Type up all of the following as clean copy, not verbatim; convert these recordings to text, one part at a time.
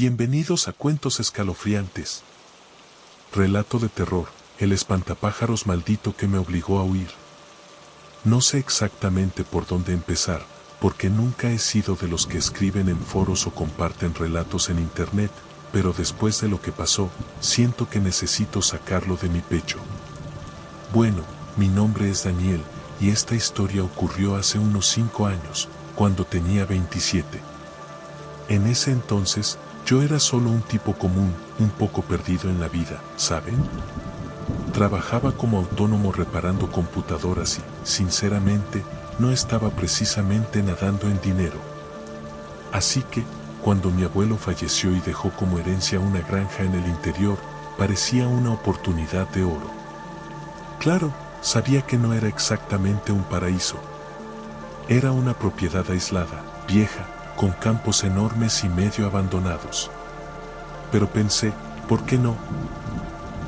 Bienvenidos a Cuentos Escalofriantes. Relato de terror, el espantapájaros maldito que me obligó a huir. No sé exactamente por dónde empezar, porque nunca he sido de los que escriben en foros o comparten relatos en internet, pero después de lo que pasó, siento que necesito sacarlo de mi pecho. Bueno, mi nombre es Daniel, y esta historia ocurrió hace unos 5 años, cuando tenía 27. En ese entonces, yo era solo un tipo común, un poco perdido en la vida, ¿saben? Trabajaba como autónomo reparando computadoras y, sinceramente, no estaba precisamente nadando en dinero. Así que, cuando mi abuelo falleció y dejó como herencia una granja en el interior, parecía una oportunidad de oro. Claro, sabía que no era exactamente un paraíso. Era una propiedad aislada, vieja, con campos enormes y medio abandonados. Pero pensé, ¿por qué no?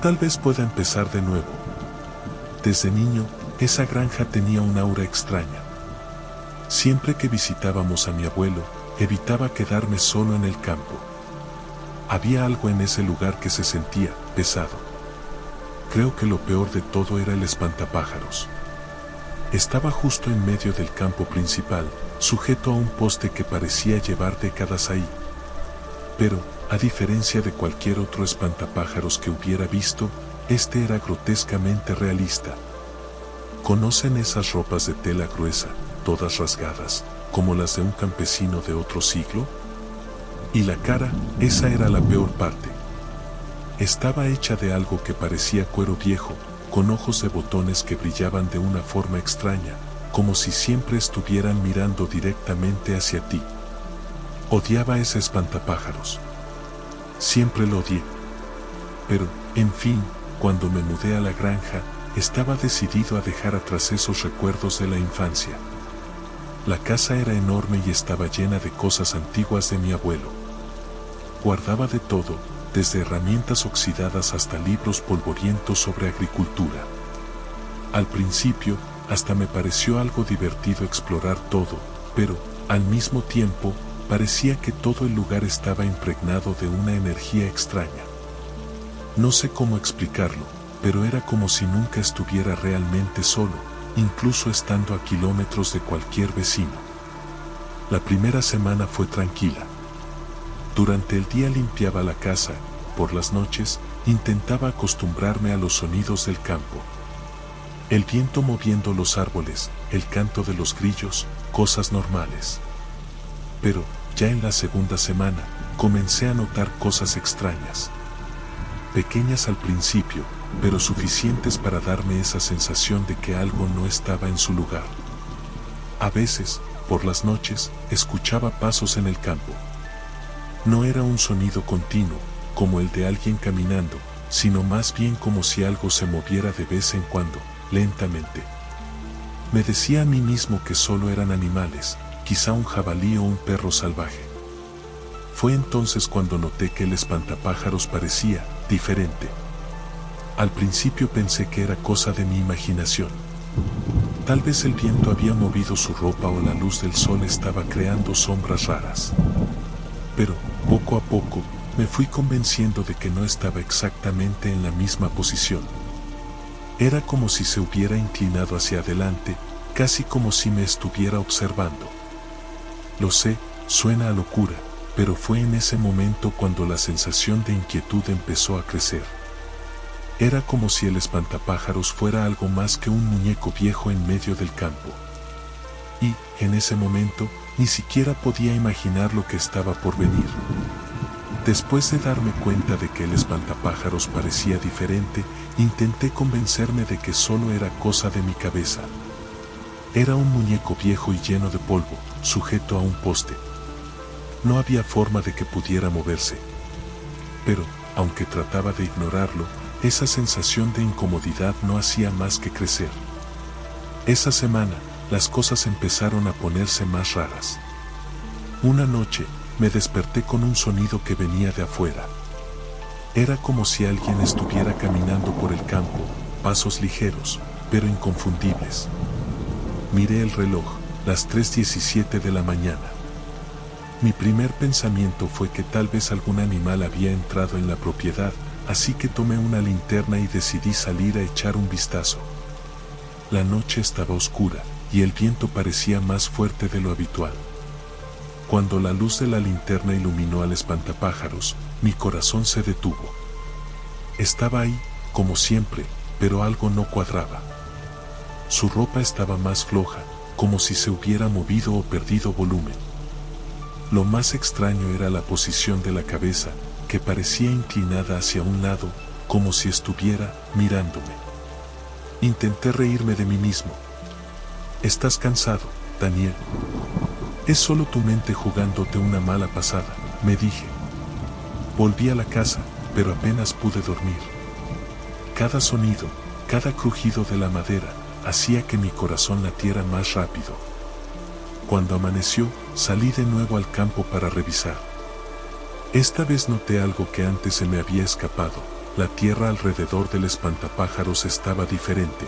Tal vez pueda empezar de nuevo. Desde niño, esa granja tenía un aura extraña. Siempre que visitábamos a mi abuelo, evitaba quedarme solo en el campo. Había algo en ese lugar que se sentía pesado. Creo que lo peor de todo era el espantapájaros. Estaba justo en medio del campo principal, sujeto a un poste que parecía llevar décadas ahí. Pero, a diferencia de cualquier otro espantapájaros que hubiera visto, este era grotescamente realista. ¿Conocen esas ropas de tela gruesa, todas rasgadas, como las de un campesino de otro siglo? Y la cara, esa era la peor parte. Estaba hecha de algo que parecía cuero viejo, con ojos de botones que brillaban de una forma extraña, como si siempre estuvieran mirando directamente hacia ti. Odiaba ese espantapájaros. Siempre lo odié. Pero, en fin, cuando me mudé a la granja, estaba decidido a dejar atrás esos recuerdos de la infancia. La casa era enorme y estaba llena de cosas antiguas de mi abuelo. Guardaba de todo, desde herramientas oxidadas hasta libros polvorientos sobre agricultura. Al principio, hasta me pareció algo divertido explorar todo, pero, al mismo tiempo, parecía que todo el lugar estaba impregnado de una energía extraña. No sé cómo explicarlo, pero era como si nunca estuviera realmente solo, incluso estando a kilómetros de cualquier vecino. La primera semana fue tranquila. Durante el día limpiaba la casa, por las noches, intentaba acostumbrarme a los sonidos del campo. El viento moviendo los árboles, el canto de los grillos, cosas normales. Pero, ya en la segunda semana, comencé a notar cosas extrañas. Pequeñas al principio, pero suficientes para darme esa sensación de que algo no estaba en su lugar. A veces, por las noches, escuchaba pasos en el campo. No era un sonido continuo, como el de alguien caminando, sino más bien como si algo se moviera de vez en cuando, lentamente. Me decía a mí mismo que solo eran animales, quizá un jabalí o un perro salvaje. Fue entonces cuando noté que el espantapájaros parecía diferente. Al principio pensé que era cosa de mi imaginación. Tal vez el viento había movido su ropa o la luz del sol estaba creando sombras raras. Pero, poco a poco, me fui convenciendo de que no estaba exactamente en la misma posición. Era como si se hubiera inclinado hacia adelante, casi como si me estuviera observando. Lo sé, suena a locura, pero fue en ese momento cuando la sensación de inquietud empezó a crecer. Era como si el espantapájaros fuera algo más que un muñeco viejo en medio del campo. Y, en ese momento, ni siquiera podía imaginar lo que estaba por venir. Después de darme cuenta de que el espantapájaros parecía diferente, intenté convencerme de que solo era cosa de mi cabeza. Era un muñeco viejo y lleno de polvo, sujeto a un poste. No había forma de que pudiera moverse. Pero, aunque trataba de ignorarlo, esa sensación de incomodidad no hacía más que crecer. Esa semana, las cosas empezaron a ponerse más raras. Una noche, me desperté con un sonido que venía de afuera. Era como si alguien estuviera caminando por el campo, pasos ligeros, pero inconfundibles. Miré el reloj, las 3:17 de la mañana. Mi primer pensamiento fue que tal vez algún animal había entrado en la propiedad, así que tomé una linterna y decidí salir a echar un vistazo. La noche estaba oscura, y el viento parecía más fuerte de lo habitual. Cuando la luz de la linterna iluminó al espantapájaros, mi corazón se detuvo. Estaba ahí, como siempre, pero algo no cuadraba. Su ropa estaba más floja, como si se hubiera movido o perdido volumen. Lo más extraño era la posición de la cabeza, que parecía inclinada hacia un lado, como si estuviera mirándome. Intenté reírme de mí mismo. «Estás cansado, Daniel. Es solo tu mente jugándote una mala pasada», me dije. Volví a la casa, pero apenas pude dormir. Cada sonido, cada crujido de la madera, hacía que mi corazón latiera más rápido. Cuando amaneció, salí de nuevo al campo para revisar. Esta vez noté algo que antes se me había escapado: la tierra alrededor del espantapájaros estaba diferente.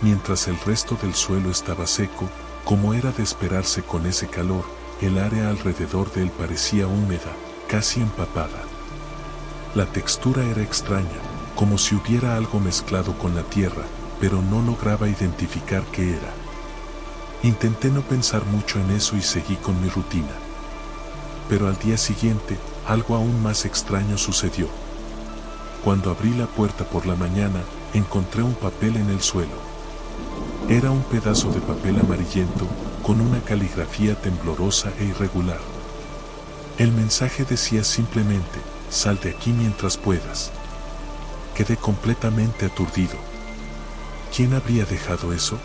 Mientras el resto del suelo estaba seco, como era de esperarse con ese calor, el área alrededor de él parecía húmeda, casi empapada. La textura era extraña, como si hubiera algo mezclado con la tierra, pero no lograba identificar qué era. Intenté no pensar mucho en eso y seguí con mi rutina. Pero al día siguiente, algo aún más extraño sucedió. Cuando abrí la puerta por la mañana, encontré un papel en el suelo. Era un pedazo de papel amarillento, con una caligrafía temblorosa e irregular. El mensaje decía simplemente: «Sal de aquí mientras puedas». Quedé completamente aturdido. ¿Quién habría dejado eso?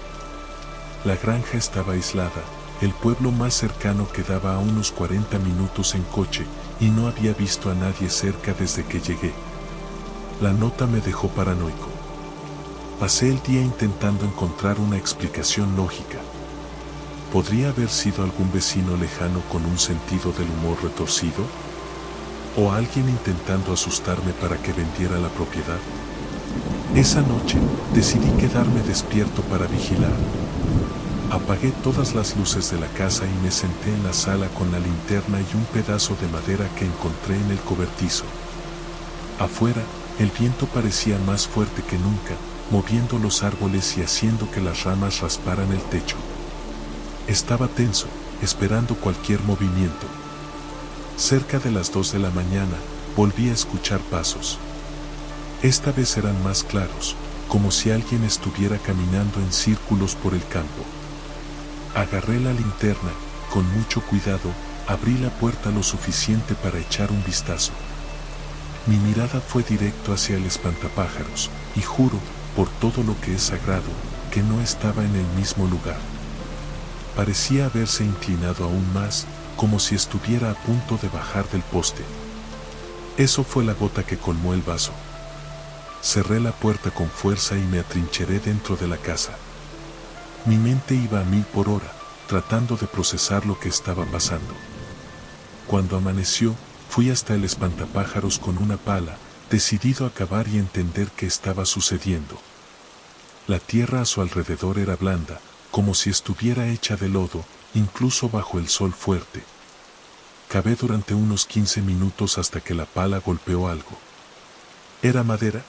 La granja estaba aislada, el pueblo más cercano quedaba a unos 40 minutos en coche, y no había visto a nadie cerca desde que llegué. La nota me dejó paranoico. Pasé el día intentando encontrar una explicación lógica. ¿Podría haber sido algún vecino lejano con un sentido del humor retorcido? ¿O alguien intentando asustarme para que vendiera la propiedad? Esa noche, decidí quedarme despierto para vigilar. Apagué todas las luces de la casa y me senté en la sala con la linterna y un pedazo de madera que encontré en el cobertizo. Afuera, el viento parecía más fuerte que nunca, moviendo los árboles y haciendo que las ramas rasparan el techo. Estaba tenso, esperando cualquier movimiento. Cerca de las 2 de la mañana, volví a escuchar pasos. Esta vez eran más claros, como si alguien estuviera caminando en círculos por el campo. Agarré la linterna, con mucho cuidado, abrí la puerta lo suficiente para echar un vistazo. Mi mirada fue directo hacia el espantapájaros, y juro, por todo lo que es sagrado, que no estaba en el mismo lugar. Parecía haberse inclinado aún más, como si estuviera a punto de bajar del poste. Eso fue la gota que colmó el vaso. Cerré la puerta con fuerza y me atrincheré dentro de la casa. Mi mente iba a 1000 por hora, tratando de procesar lo que estaba pasando. Cuando amaneció, fui hasta el espantapájaros con una pala, decidido a cavar y entender qué estaba sucediendo. La tierra a su alrededor era blanda, como si estuviera hecha de lodo, incluso bajo el sol fuerte. Cavé durante unos 15 minutos hasta que la pala golpeó algo. ¿Era madera?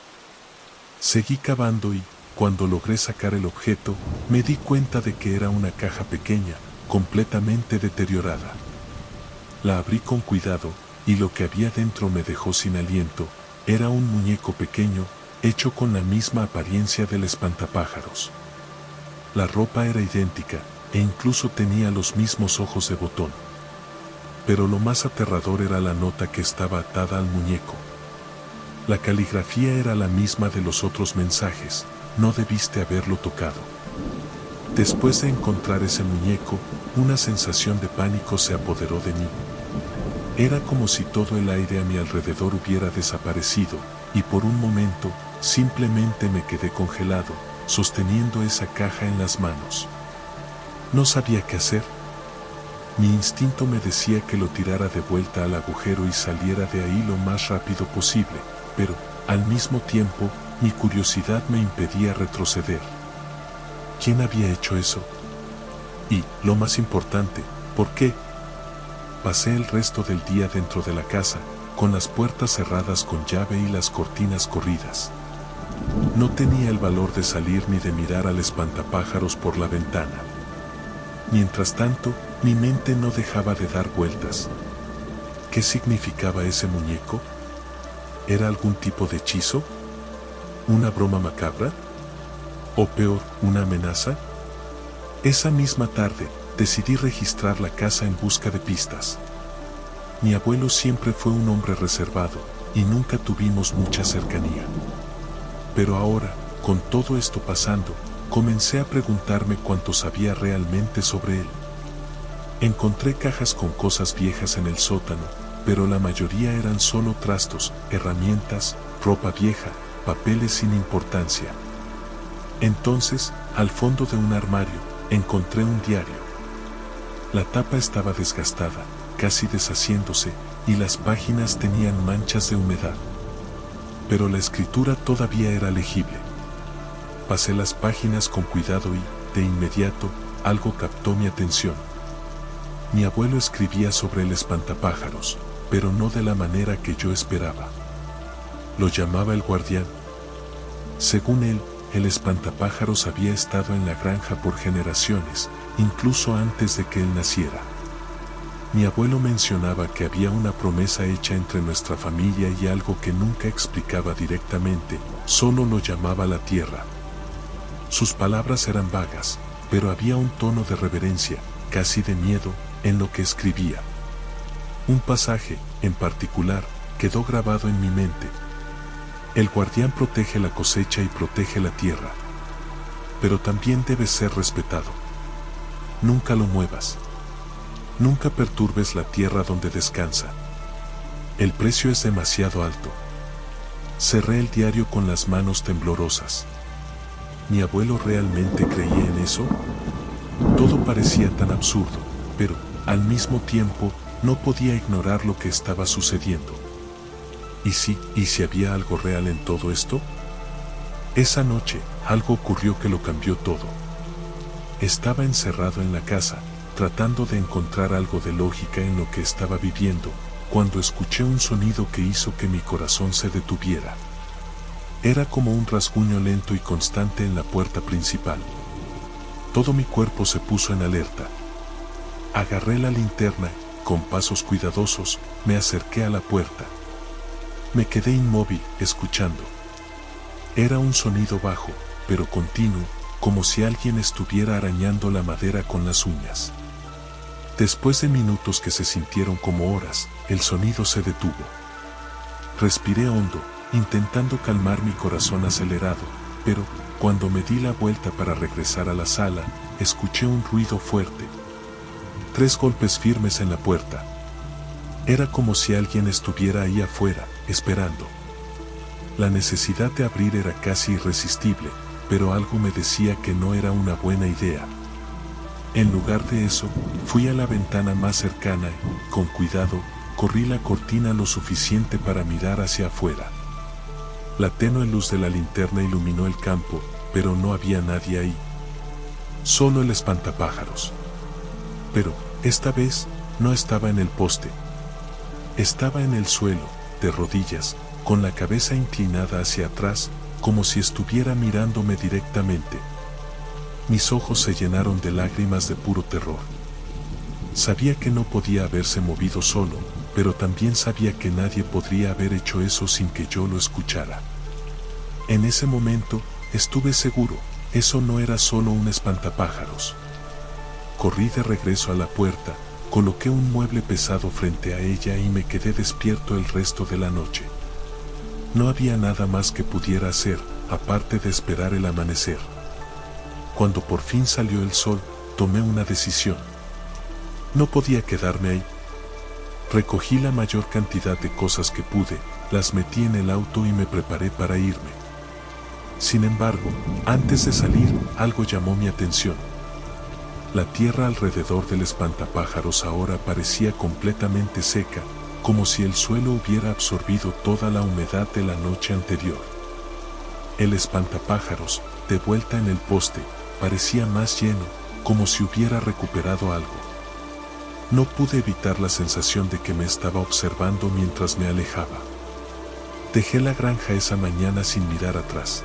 Seguí cavando y, cuando logré sacar el objeto, me di cuenta de que era una caja pequeña, completamente deteriorada. La abrí con cuidado, y lo que había dentro me dejó sin aliento. Era un muñeco pequeño, hecho con la misma apariencia del espantapájaros. La ropa era idéntica, e incluso tenía los mismos ojos de botón. Pero lo más aterrador era la nota que estaba atada al muñeco. La caligrafía era la misma de los otros mensajes: «No debiste haberlo tocado». Después de encontrar ese muñeco, una sensación de pánico se apoderó de mí. Era como si todo el aire a mi alrededor hubiera desaparecido, y por un momento, simplemente me quedé congelado, sosteniendo esa caja en las manos. No sabía qué hacer. Mi instinto me decía que lo tirara de vuelta al agujero y saliera de ahí lo más rápido posible, pero, al mismo tiempo, mi curiosidad me impedía retroceder. ¿Quién había hecho eso? Y, lo más importante, ¿por qué? Pasé el resto del día dentro de la casa, con las puertas cerradas con llave y las cortinas corridas. No tenía el valor de salir ni de mirar al espantapájaros por la ventana. Mientras tanto, mi mente no dejaba de dar vueltas. ¿Qué significaba ese muñeco? ¿Era algún tipo de hechizo? ¿Una broma macabra? ¿O peor, una amenaza? Esa misma tarde, decidí registrar la casa en busca de pistas. Mi abuelo siempre fue un hombre reservado, y nunca tuvimos mucha cercanía. Pero ahora, con todo esto pasando, comencé a preguntarme cuánto sabía realmente sobre él. Encontré cajas con cosas viejas en el sótano, pero la mayoría eran solo trastos, herramientas, ropa vieja, papeles sin importancia. Entonces, al fondo de un armario, encontré un diario. La tapa estaba desgastada, casi deshaciéndose, y las páginas tenían manchas de humedad. Pero la escritura todavía era legible. Pasé las páginas con cuidado y, de inmediato, algo captó mi atención. Mi abuelo escribía sobre el espantapájaros, pero no de la manera que yo esperaba. Lo llamaba el guardián. Según él, el espantapájaros había estado en la granja por generaciones, incluso antes de que él naciera. Mi abuelo mencionaba que había una promesa hecha entre nuestra familia y algo que nunca explicaba directamente, solo lo llamaba la tierra. Sus palabras eran vagas, pero había un tono de reverencia, casi de miedo, en lo que escribía. Un pasaje, en particular, quedó grabado en mi mente. El guardián protege la cosecha y protege la tierra. Pero también debe ser respetado. Nunca lo muevas. Nunca perturbes la tierra donde descansa. El precio es demasiado alto. Cerré el diario con las manos temblorosas. ¿Mi abuelo realmente creía en eso? Todo parecía tan absurdo, pero, al mismo tiempo, no podía ignorar lo que estaba sucediendo. ¿Y si había algo real en todo esto? Esa noche, algo ocurrió que lo cambió todo. Estaba encerrado en la casa, tratando de encontrar algo de lógica en lo que estaba viviendo, cuando escuché un sonido que hizo que mi corazón se detuviera. Era como un rasguño lento y constante en la puerta principal. Todo mi cuerpo se puso en alerta. Agarré la linterna, con pasos cuidadosos, me acerqué a la puerta. Me quedé inmóvil, escuchando. Era un sonido bajo, pero continuo, como si alguien estuviera arañando la madera con las uñas. Después de minutos que se sintieron como horas, el sonido se detuvo. Respiré hondo, intentando calmar mi corazón acelerado, pero, cuando me di la vuelta para regresar a la sala, escuché un ruido fuerte. 3 golpes firmes en la puerta. Era como si alguien estuviera ahí afuera, esperando. La necesidad de abrir era casi irresistible, pero algo me decía que no era una buena idea. En lugar de eso, fui a la ventana más cercana y, con cuidado, corrí la cortina lo suficiente para mirar hacia afuera. La tenue luz de la linterna iluminó el campo, pero no había nadie ahí. Solo el espantapájaros. Pero, esta vez, no estaba en el poste. Estaba en el suelo, de rodillas, con la cabeza inclinada hacia atrás, como si estuviera mirándome directamente. Mis ojos se llenaron de lágrimas de puro terror. Sabía que no podía haberse movido solo, pero también sabía que nadie podría haber hecho eso sin que yo lo escuchara. En ese momento, estuve seguro, eso no era solo un espantapájaros. Corrí de regreso a la puerta, coloqué un mueble pesado frente a ella y me quedé despierto el resto de la noche. No había nada más que pudiera hacer, aparte de esperar el amanecer. Cuando por fin salió el sol, tomé una decisión. No podía quedarme ahí. Recogí la mayor cantidad de cosas que pude, las metí en el auto y me preparé para irme. Sin embargo, antes de salir, algo llamó mi atención. La tierra alrededor del espantapájaros ahora parecía completamente seca, como si el suelo hubiera absorbido toda la humedad de la noche anterior. El espantapájaros, de vuelta en el poste, parecía más lleno, como si hubiera recuperado algo. No pude evitar la sensación de que me estaba observando mientras me alejaba. Dejé la granja esa mañana sin mirar atrás.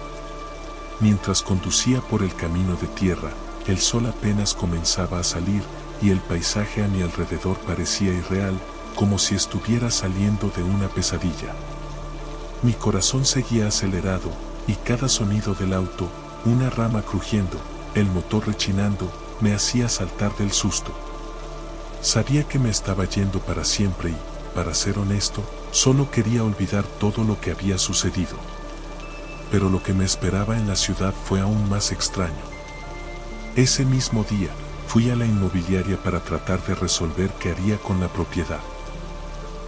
Mientras conducía por el camino de tierra, el sol apenas comenzaba a salir y el paisaje a mi alrededor parecía irreal, como si estuviera saliendo de una pesadilla. Mi corazón seguía acelerado y cada sonido del auto, una rama crujiendo, el motor rechinando, me hacía saltar del susto. Sabía que me estaba yendo para siempre y, para ser honesto, solo quería olvidar todo lo que había sucedido. Pero lo que me esperaba en la ciudad fue aún más extraño. Ese mismo día, fui a la inmobiliaria para tratar de resolver qué haría con la propiedad.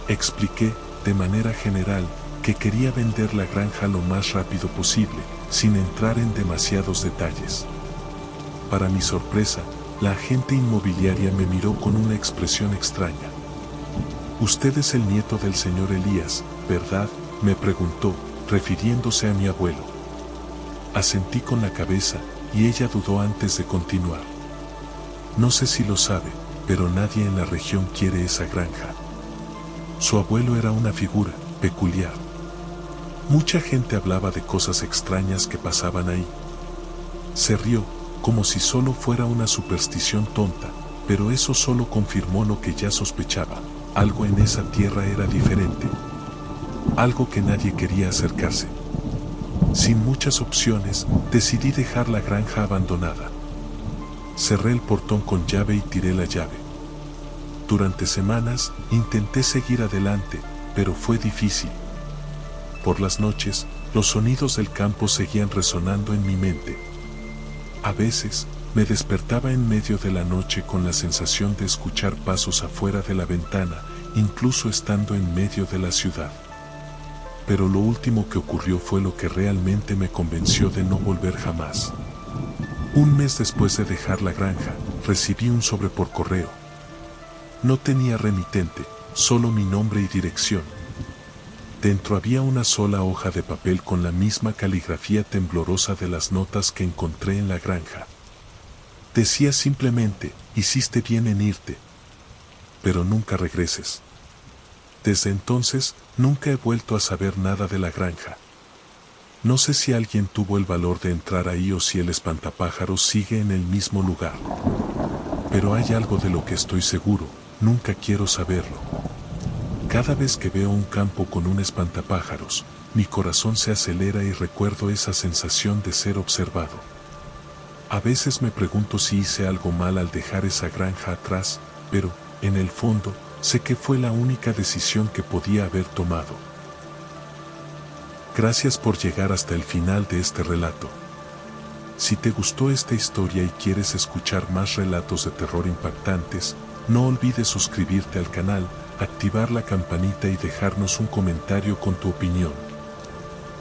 Expliqué, de manera general, que quería vender la granja lo más rápido posible, sin entrar en demasiados detalles. Para mi sorpresa, la agente inmobiliaria me miró con una expresión extraña. «Usted es el nieto del señor Elías, ¿verdad?», me preguntó, refiriéndose a mi abuelo. Asentí con la cabeza, y ella dudó antes de continuar. «No sé si lo sabe, pero nadie en la región quiere esa granja. Su abuelo era una figura peculiar. Mucha gente hablaba de cosas extrañas que pasaban ahí». Se rió, como si solo fuera una superstición tonta, pero eso solo confirmó lo que ya sospechaba. Algo en esa tierra era diferente. Algo que nadie quería acercarse. Sin muchas opciones, decidí dejar la granja abandonada. Cerré el portón con llave y tiré la llave. Durante semanas, intenté seguir adelante, pero fue difícil. Por las noches, los sonidos del campo seguían resonando en mi mente. A veces, me despertaba en medio de la noche con la sensación de escuchar pasos afuera de la ventana, incluso estando en medio de la ciudad. Pero lo último que ocurrió fue lo que realmente me convenció de no volver jamás. Un mes después de dejar la granja, recibí un sobre por correo. No tenía remitente, solo mi nombre y dirección. Dentro había una sola hoja de papel con la misma caligrafía temblorosa de las notas que encontré en la granja. Decía simplemente: «Hiciste bien en irte, pero nunca regreses». Desde entonces, nunca he vuelto a saber nada de la granja. No sé si alguien tuvo el valor de entrar ahí o si el espantapájaros sigue en el mismo lugar. Pero hay algo de lo que estoy seguro, nunca quiero saberlo. Cada vez que veo un campo con un espantapájaros, mi corazón se acelera y recuerdo esa sensación de ser observado. A veces me pregunto si hice algo mal al dejar esa granja atrás, pero, en el fondo, sé que fue la única decisión que podía haber tomado. Gracias por llegar hasta el final de este relato. Si te gustó esta historia y quieres escuchar más relatos de terror impactantes, no olvides suscribirte al canal, activar la campanita y dejarnos un comentario con tu opinión.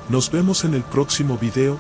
Nos vemos en el próximo video.